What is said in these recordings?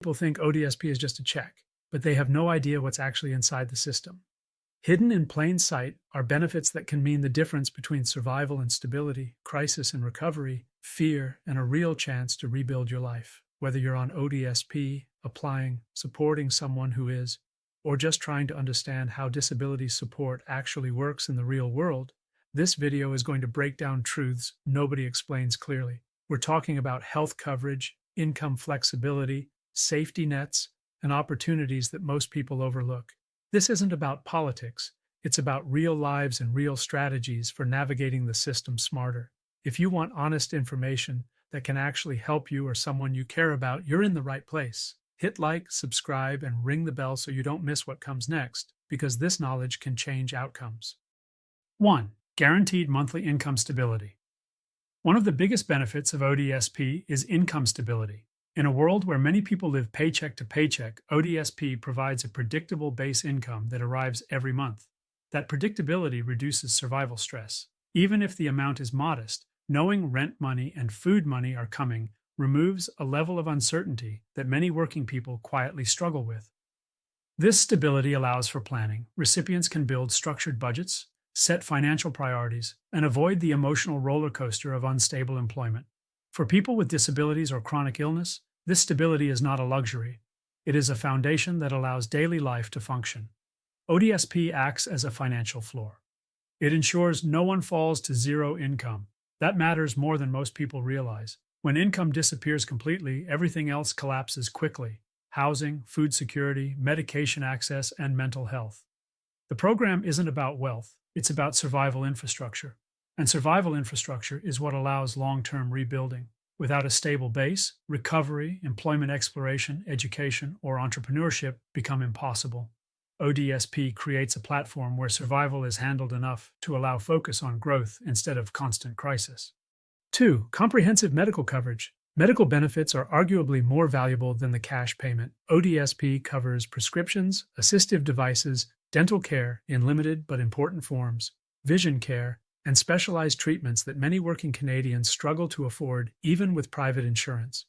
People think ODSP is just a check, but they have no idea what's actually inside the system. Hidden in plain sight are benefits that can mean the difference between survival and stability, crisis and recovery, fear, and a real chance to rebuild your life. Whether you're on ODSP, applying, supporting someone who is, or just trying to understand how disability support actually works in the real world, this video is going to break down truths nobody explains clearly. We're talking about health coverage, income flexibility, safety nets, and opportunities that most people overlook. This isn't about politics. It's about real lives and real strategies for navigating the system smarter. If you want honest information that can actually help you or someone you care about, you're in the right place. Hit like, subscribe, and ring the bell so you don't miss what comes next, because this knowledge can change outcomes. 1. Guaranteed monthly income stability. One of the biggest benefits of ODSP is income stability. In a world where many people live paycheck to paycheck, ODSP provides a predictable base income that arrives every month. That predictability reduces survival stress. Even if the amount is modest, knowing rent money and food money are coming removes a level of uncertainty that many working people quietly struggle with. This stability allows for planning. Recipients can build structured budgets, set financial priorities, and avoid the emotional roller coaster of unstable employment. For people with disabilities or chronic illness, this stability is not a luxury. It is a foundation that allows daily life to function. ODSP acts as a financial floor. It ensures no one falls to zero income. That matters more than most people realize. When income disappears completely, everything else collapses quickly: housing, food security, medication access, and mental health. The program isn't about wealth, it's about survival infrastructure. And survival infrastructure is what allows long-term rebuilding. Without a stable base, recovery, employment exploration, education, or entrepreneurship become impossible. ODSP creates a platform where survival is handled enough to allow focus on growth instead of constant crisis. 2. Comprehensive medical coverage. Medical benefits are arguably more valuable than the cash payment. ODSP covers prescriptions, assistive devices, dental care in limited but important forms, vision care, and specialized treatments that many working Canadians struggle to afford even with private insurance.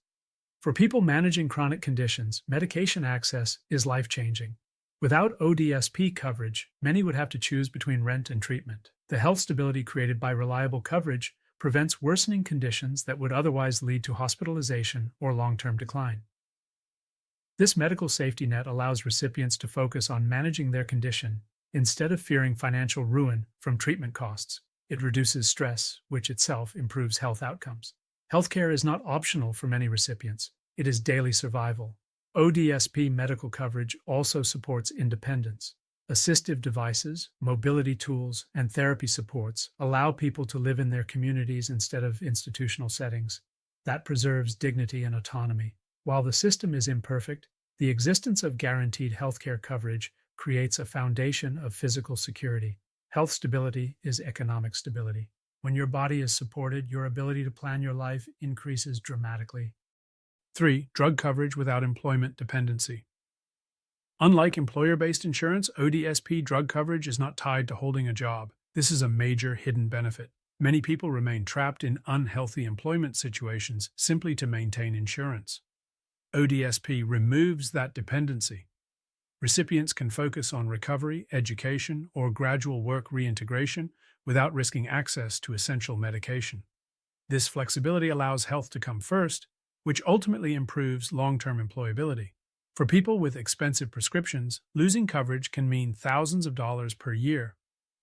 For people managing chronic conditions, medication access is life-changing. Without ODSP coverage, many would have to choose between rent and treatment. The health stability created by reliable coverage prevents worsening conditions that would otherwise lead to hospitalization or long-term decline. This medical safety net allows recipients to focus on managing their condition instead of fearing financial ruin from treatment costs. It reduces stress, which itself improves health outcomes. Healthcare is not optional for many recipients. It is daily survival. ODSP medical coverage also supports independence. Assistive devices, mobility tools, and therapy supports allow people to live in their communities instead of institutional settings. That preserves dignity and autonomy. While the system is imperfect, the existence of guaranteed healthcare coverage creates a foundation of physical security. Health stability is economic stability. When your body is supported, your ability to plan your life increases dramatically. 3. Drug coverage without employment dependency. Unlike employer-based insurance, ODSP drug coverage is not tied to holding a job. This is a major hidden benefit. Many people remain trapped in unhealthy employment situations simply to maintain insurance. ODSP removes that dependency. Recipients can focus on recovery, education, or gradual work reintegration without risking access to essential medication. This flexibility allows health to come first, which ultimately improves long-term employability. For people with expensive prescriptions, losing coverage can mean thousands of dollars per year.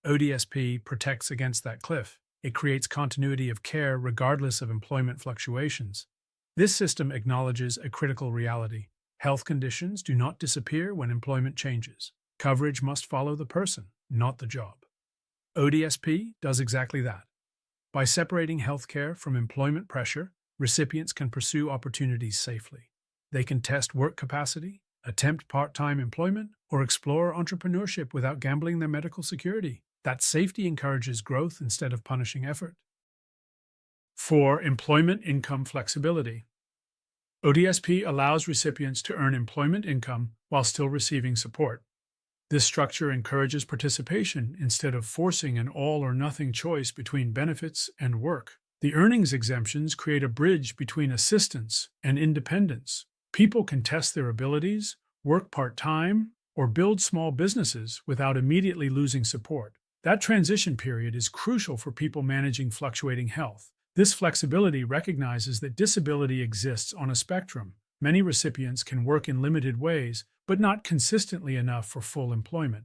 ODSP protects against that cliff. It creates continuity of care regardless of employment fluctuations. This system acknowledges a critical reality. Health conditions do not disappear when employment changes. Coverage must follow the person, not the job. ODSP does exactly that. By separating healthcare from employment pressure, recipients can pursue opportunities safely. They can test work capacity, attempt part-time employment, or explore entrepreneurship without gambling their medical security. That safety encourages growth instead of punishing effort. 4. Employment income flexibility. ODSP allows recipients to earn employment income while still receiving support. This structure encourages participation instead of forcing an all-or-nothing choice between benefits and work. The earnings exemptions create a bridge between assistance and independence. People can test their abilities, work part-time, or build small businesses without immediately losing support. That transition period is crucial for people managing fluctuating health. This flexibility recognizes that disability exists on a spectrum. Many recipients can work in limited ways, but not consistently enough for full employment.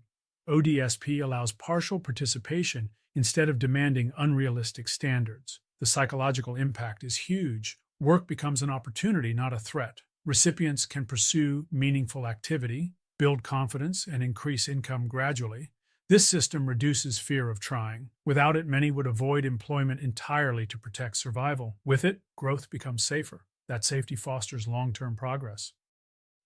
ODSP allows partial participation instead of demanding unrealistic standards. The psychological impact is huge. Work becomes an opportunity, not a threat. Recipients can pursue meaningful activity, build confidence, and increase income gradually. This system reduces fear of trying. Without it, many would avoid employment entirely to protect survival. With it, growth becomes safer. That safety fosters long-term progress.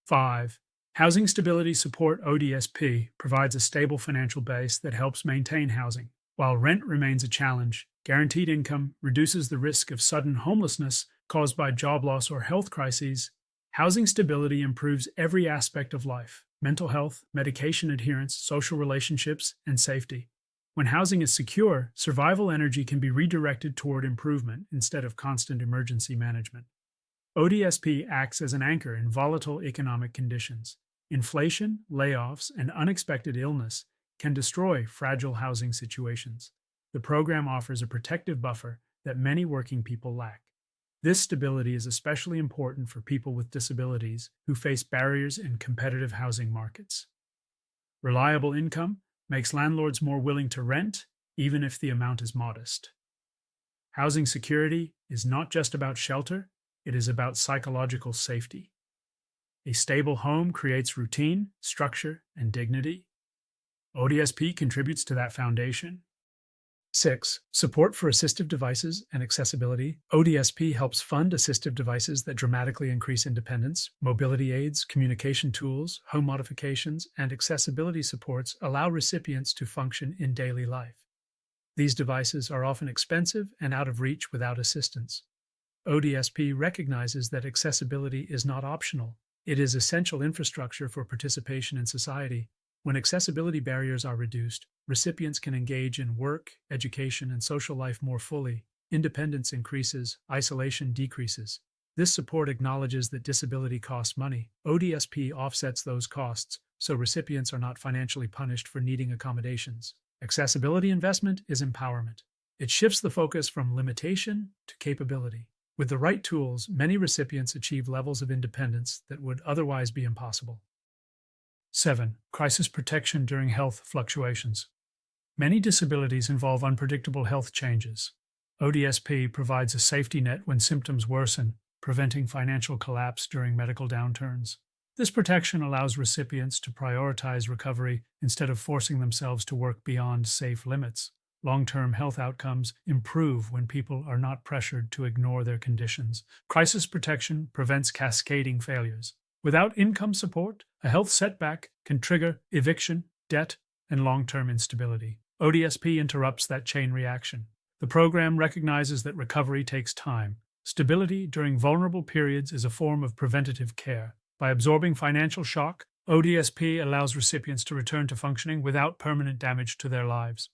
5. Housing Stability Support ODSP provides a stable financial base that helps maintain housing. While rent remains a challenge, guaranteed income reduces the risk of sudden homelessness caused by job loss or health crises. Housing stability improves every aspect of life: mental health, medication adherence, social relationships, and safety. When housing is secure, survival energy can be redirected toward improvement instead of constant emergency management. ODSP acts as an anchor in volatile economic conditions. Inflation, layoffs, and unexpected illness can destroy fragile housing situations. The program offers a protective buffer that many working people lack. This stability is especially important for people with disabilities who face barriers in competitive housing markets. Reliable income makes landlords more willing to rent, even if the amount is modest. Housing security is not just about shelter, it is about psychological safety. A stable home creates routine, structure, and dignity. ODSP contributes to that foundation. 6. Support for assistive devices and accessibility. ODSP helps fund assistive devices that dramatically increase independence. Mobility aids, communication tools, home modifications, and accessibility supports allow recipients to function in daily life. These devices are often expensive and out of reach without assistance. ODSP recognizes that accessibility is not optional. It is essential infrastructure for participation in society. When accessibility barriers are reduced, recipients can engage in work, education, and social life more fully. Independence increases, isolation decreases. This support acknowledges that disability costs money. ODSP offsets those costs, so recipients are not financially punished for needing accommodations. Accessibility investment is empowerment. It shifts the focus from limitation to capability. With the right tools, many recipients achieve levels of independence that would otherwise be impossible. 7. Crisis protection during health fluctuations. Many disabilities involve unpredictable health changes. ODSP provides a safety net when symptoms worsen, preventing financial collapse during medical downturns. This protection allows recipients to prioritize recovery instead of forcing themselves to work beyond safe limits. Long-term health outcomes improve when people are not pressured to ignore their conditions. Crisis protection prevents cascading failures. Without income support, a health setback can trigger eviction, debt, and long-term instability. ODSP interrupts that chain reaction. The program recognizes that recovery takes time. Stability during vulnerable periods is a form of preventative care. By absorbing financial shock, ODSP allows recipients to return to functioning without permanent damage to their lives.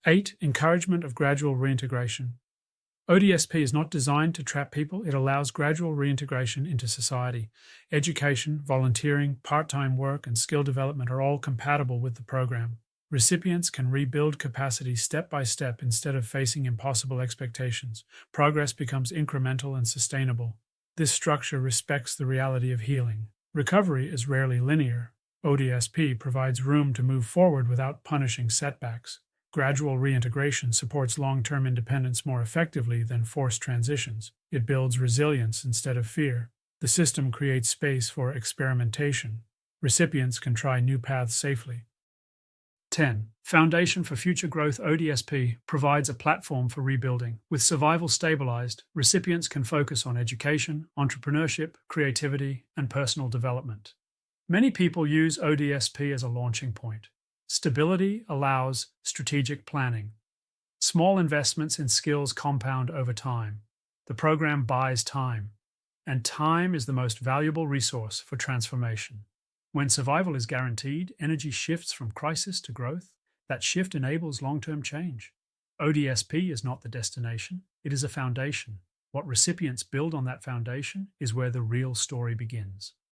8. Encouragement of gradual reintegration. ODSP is not designed to trap people, it allows gradual reintegration into society. Education, volunteering, part-time work, and skill development are all compatible with the program. Recipients can rebuild capacity step by step instead of facing impossible expectations. Progress becomes incremental and sustainable. This structure respects the reality of healing. Recovery is rarely linear. ODSP provides room to move forward without punishing setbacks. Gradual reintegration supports long-term independence more effectively than forced transitions. It builds resilience instead of fear. The system creates space for experimentation. Recipients can try new paths safely. 10. Foundation for Future Growth. ODSP provides a platform for rebuilding. With survival stabilized, recipients can focus on education, entrepreneurship, creativity, and personal development. Many people use ODSP as a launching point. Stability allows strategic planning. Small investments in skills compound over time. The program buys time, and time is the most valuable resource for transformation. When survival is guaranteed, energy shifts from crisis to growth. That shift enables long-term change. ODSP is not the destination, it is a foundation. What recipients build on that foundation is where the real story begins.